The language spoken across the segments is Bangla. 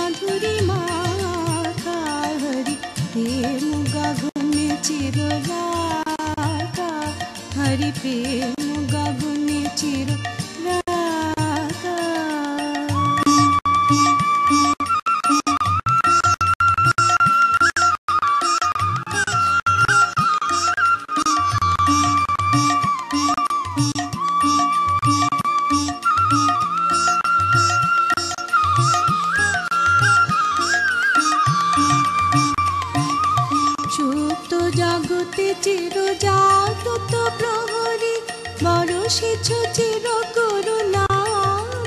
মাধুরী মাখা হরি প্রেম গাগুনে চির রাখা হরি প্রেম গাগুনে চির রাখা। সুপ্ত জগতে চির জাগ্রত প্রহরী বরষেছ চির করুণা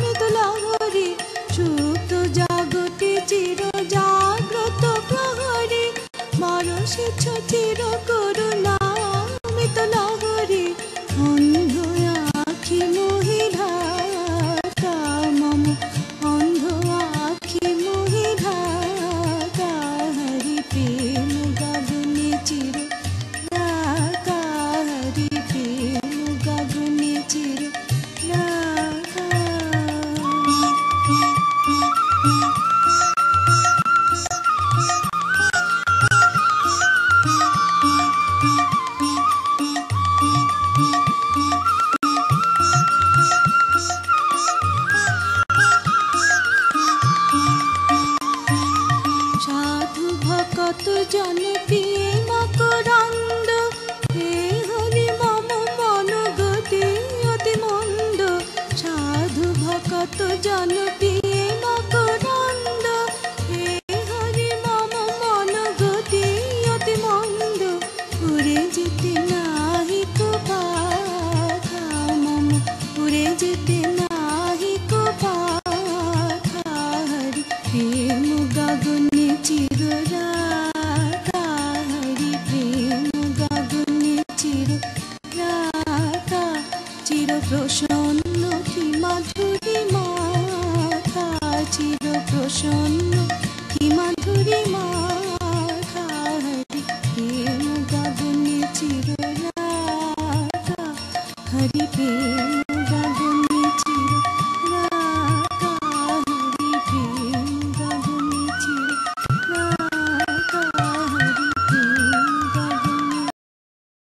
মৃদুলহরী। সুপ্ত জগতে চির জাগ্রত প্রহরী বরষেছ চির করুণা মৃদুলহরী। অন্ধ আখি মোহি ঢাকা মম অন্ধ আখি মোহি ঢাকা হরি প্রেম গাগুনে চির রাখা হরি প্রেম গাগুনে চির রাখা। সাধু ভকত জন পিয়ে মকরন্দ হে হরি মম মন গতি অতি মন্দ। সাধু ভকত জন পিয়ে মকরন্দ হে হরি মম মন গতি অতি মন্দ। উড়ে যেতে নাহি কো পাখা মম উড়ে যেতে নাহি কো পাখা হরি